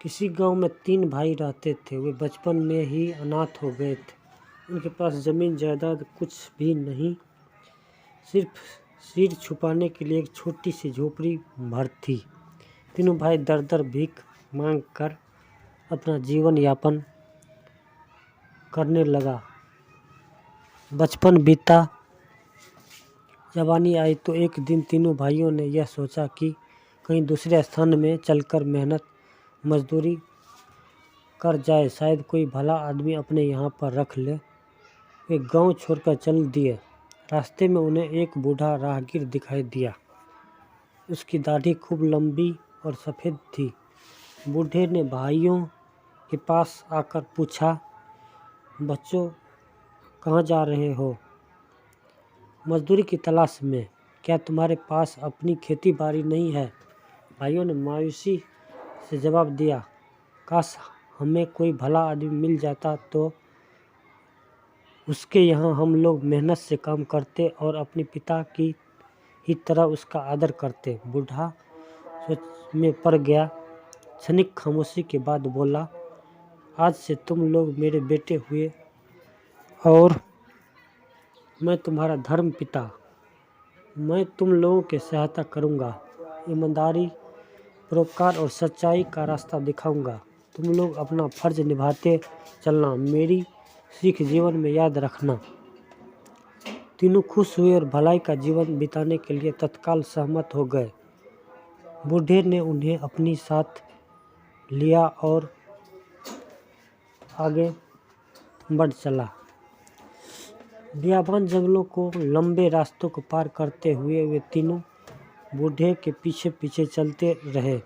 किसी गांव में 3 भाई रहते थे। वे बचपन में ही अनाथ हो गए थे। उनके पास जमीन जायदाद कुछ भी नहीं, सिर्फ सिर छुपाने के लिए एक छोटी सी झोपड़ी भर थी। तीनों भाई दर दर भीख मांग कर अपना जीवन यापन करने लगा। बचपन बीता, जवानी आई तो एक दिन तीनों भाइयों ने यह सोचा कि कहीं दूसरे स्थान में चलकर मेहनत मजदूरी कर जाए, शायद कोई भला आदमी अपने यहाँ पर रख ले। वे गांव छोड़कर चल दिए। रास्ते में उन्हें एक बूढ़ा राहगीर दिखाई दिया। उसकी दाढ़ी खूब लंबी और सफ़ेद थी। बूढ़े ने भाइयों के पास आकर पूछा, बच्चों कहाँ जा रहे हो? मजदूरी की तलाश में। क्या तुम्हारे पास अपनी खेती बाड़ी नहीं है? भाइयों ने मायूसी से जवाब दिया, काश हमें कोई भला आदमी मिल जाता तो उसके यहाँ हम लोग मेहनत से काम करते और अपने पिता की ही तरह उसका आदर करते। बूढ़ा सोच में पड़ गया। क्षणिक खामोशी के बाद बोला, आज से तुम लोग मेरे बेटे हुए और मैं तुम्हारा धर्म पिता। मैं तुम लोगों की सहायता करूँगा, ईमानदारी, परोपकार और सच्चाई का रास्ता दिखाऊंगा। तुम लोग अपना फर्ज निभाते चलना, मेरी सीख जीवन में याद रखना। तीनों खुश हुए और भलाई का जीवन बिताने के लिए तत्काल सहमत हो गए। बूढ़े ने उन्हें अपनी साथ लिया और आगे बढ़ चला। बियाबान जंगलों को लंबे रास्तों को पार करते हुए वे तीनों बूढ़े के पीछे पीछे चलते रहे।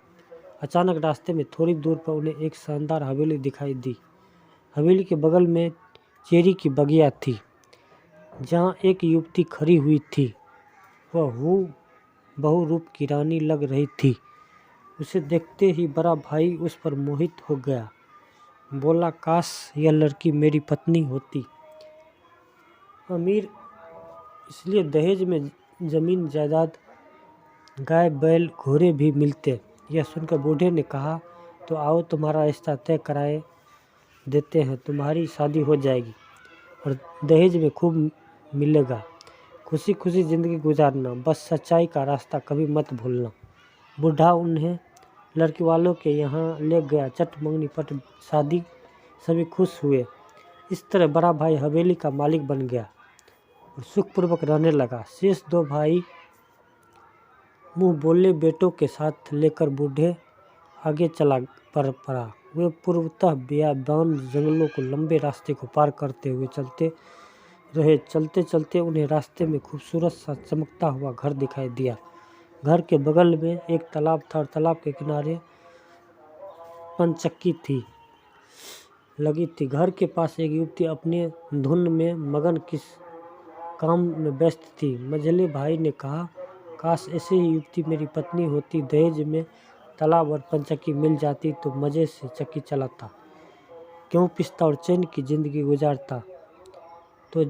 अचानक रास्ते में थोड़ी दूर पर उन्हें एक शानदार हवेली दिखाई दी। हवेली के बगल में चेरी की बगिया थी, जहाँ एक युवती खड़ी हुई थी। वह बहु रूप की रानी लग रही थी। उसे देखते ही बड़ा भाई उस पर मोहित हो गया। बोला, काश यह लड़की मेरी पत्नी होती। अमीर इसलिए दहेज में जमीन जायदाद, गाय बैल घोड़े भी मिलते। यह सुनकर बूढ़े ने कहा, तो आओ तुम्हारा रिश्ता तय कराए देते हैं। तुम्हारी शादी हो जाएगी और दहेज में खूब मिलेगा। खुशी खुशी ज़िंदगी गुजारना, बस सच्चाई का रास्ता कभी मत भूलना। बूढ़ा उन्हें लड़की वालों के यहाँ ले गया। चट मंगनी पट शादी, सभी खुश हुए। इस तरह बड़ा भाई हवेली का मालिक बन गया और सुखपूर्वक रहने लगा। शेष 2 भाई मुँह बोले बेटों के साथ लेकर बूढ़े आगे चला पड़ा। वे पूर्वतः बियाबान जंगलों को लंबे रास्ते को पार करते हुए चलते रहे। चलते चलते उन्हें रास्ते में खूबसूरत सा चमकता हुआ घर दिखाई दिया। घर के बगल में एक तालाब था और तालाब के किनारे पनचक्की थी लगी थी। घर के पास एक युवती अपने धुन में मगन किस काम में व्यस्त थी। मझले भाई ने कहा, काश ऐसी ही युवती मेरी पत्नी होती। दहेज में तालाब और पनचक्की मिल जाती तो मज़े से चक्की चलाता, क्यों पिसता और चैन की ज़िंदगी गुजारता। तो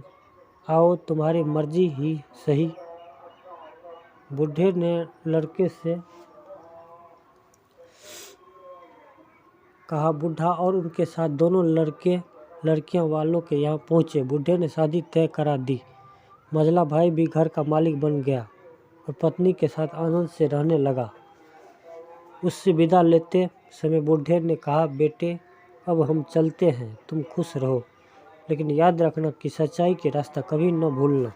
आओ तुम्हारी मर्जी ही सही। बूढ़े ने लड़के से कहा। बूढ़ा और उनके साथ दोनों लड़के लड़कियां वालों के यहाँ पहुँचे। बूढ़े ने शादी तय करा दी। मझला भाई भी घर का मालिक बन गया और पत्नी के साथ आनंद से रहने लगा। उससे विदा लेते समय बूढ़े ने कहा, बेटे अब हम चलते हैं, तुम खुश रहो, लेकिन याद रखना कि सच्चाई के रास्ता कभी न भूलना।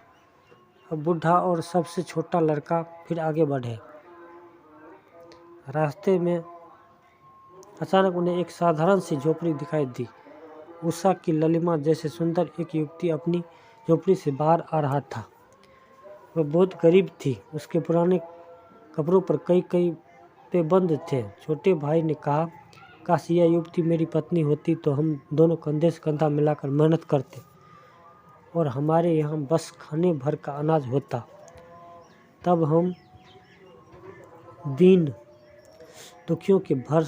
अब बूढ़ा और सबसे छोटा लड़का फिर आगे बढ़े। रास्ते में अचानक उन्हें एक साधारण सी झोपड़ी दिखाई दी। उषा की ललिमा जैसे सुंदर एक युवती अपनी झोपड़ी से बाहर आ रहा था। वह बहुत गरीब थी। उसके पुराने कपड़ों पर कई पे बंद थे। छोटे भाई ने कहा, काश यह युवती मेरी पत्नी होती तो हम दोनों कंधे से कंधा मिलाकर मेहनत करते और हमारे यहाँ बस खाने भर का अनाज होता। तब हम दीन दुखियों की भर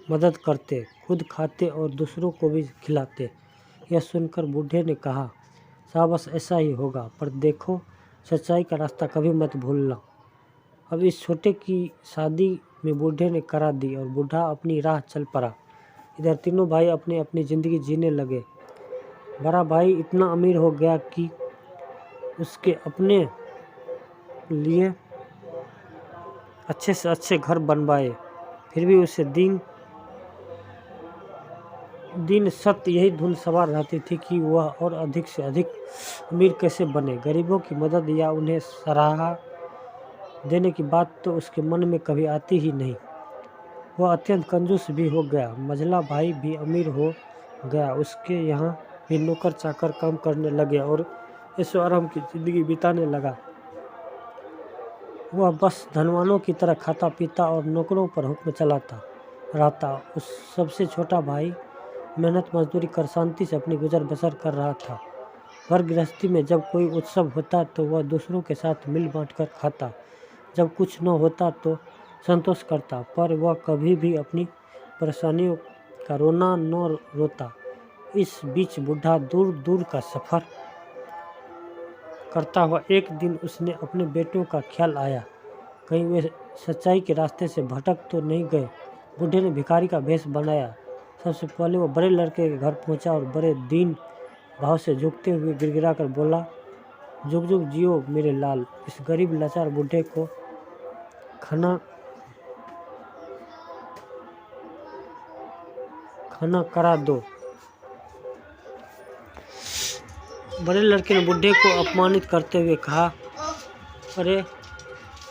मदद करते, खुद खाते और दूसरों को भी खिलाते। यह सुनकर बूढ़े ने कहा, शाबाश ऐसा ही होगा, पर देखो सच्चाई का रास्ता कभी मत भूलना। अब इस छोटे की शादी में बूढ़े ने करा दी और बूढ़ा अपनी राह चल पड़ा। इधर तीनों भाई अपनी अपनी ज़िंदगी जीने लगे। बड़ा भाई इतना अमीर हो गया कि उसके अपने लिए अच्छे से अच्छे घर बनवाए, फिर भी उसे दिन सत्य यही धुन सवार रहती थी कि वह और अधिक से अधिक अमीर कैसे बने। गरीबों की मदद या उन्हें सराहा देने की बात तो उसके मन में कभी आती ही नहीं। वह अत्यंत कंजूस भी हो गया। मझला भाई भी अमीर हो गया, उसके यहाँ भी नौकर चाकर काम करने लगे और ऐशो आराम की ज़िंदगी बिताने लगा। वह बस धनवानों की तरह खाता पीता और नौकरों पर हुक्म चलाता रहता। उस सबसे छोटा भाई मेहनत मजदूरी कर शांति से अपनी गुजर बसर कर रहा था। घर गृहस्थी में जब कोई उत्सव होता तो वह दूसरों के साथ मिल बांट कर खाता, जब कुछ न होता तो संतोष करता, पर वह कभी भी अपनी परेशानियों का रोना न रोता। इस बीच बूढ़ा दूर दूर का सफ़र करता हुआ एक दिन उसने अपने बेटों का ख्याल आया, कहीं वे सच्चाई के रास्ते से भटक तो नहीं गए। बूढ़े ने भिखारी का भेष बनाया। सबसे पहले वो बड़े लड़के के घर पहुंचा और बड़े दीन भाव से झुकते हुए गिड़गिड़ा कर बोला, जुग जुग जियो मेरे लाल। इस गरीब लाचार बूढ़े को खाना करा दो। बड़े लड़के ने बूढ़े को अपमानित करते हुए कहा, अरे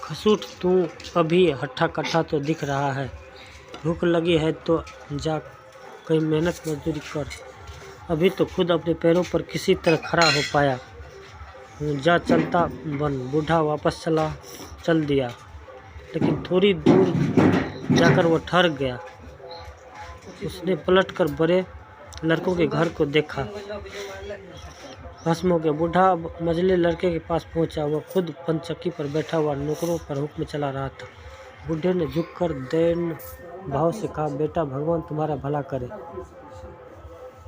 खसूट, तू अभी हट्ठा कट्ठा तो दिख रहा है। भूख लगी है तो जा कहीं मेहनत मजदूरी कर। अभी तो खुद अपने पैरों पर किसी तरह खड़ा हो पाया, जा चलता बन। बूढ़ा वापस चल दिया, लेकिन थोड़ी दूर जाकर वो ठहर गया। उसने पलटकर बड़े लड़कों के घर को देखा। भस्म हो गया। बूढ़ा मझले लड़के के पास पहुंचा। वह खुद पंचक्की पर बैठा हुआ नौकरों पर हुक्म चला रहा था। बूढ़े ने झुककर दैन भाव से कहा, बेटा भगवान तुम्हारा भला करे,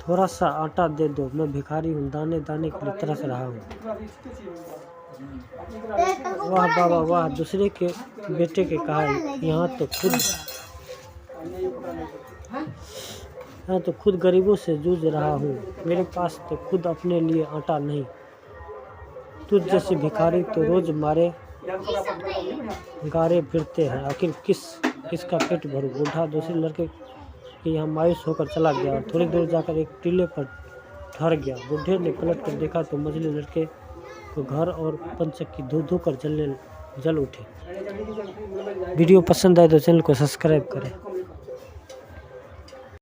थोड़ा सा आटा दे दो, मैं भिखारी हूँ, दाने दाने के लिए तरस रहा हूँ। वाह बाबा वाह, दूसरे के बेटे के कहा, यहाँ तो खुद गरीबों से जूझ रहा हूँ, मेरे पास तो खुद अपने लिए आटा नहीं। तुझ जैसे भिखारी तो रोज मारे गारे फिरते हैं, आखिर किसका पेट भरूं। बूढ़ा दूसरे लड़के के यहाँ मायूस होकर चला गया और थोड़ी दूर जाकर एक टीले पर ठहर गया। बूढ़े ने पलट कर देखा तो मझले लड़के को घर और पंचक्की धो कर जल उठे। वीडियो पसंद आए तो चैनल को सब्सक्राइब करें।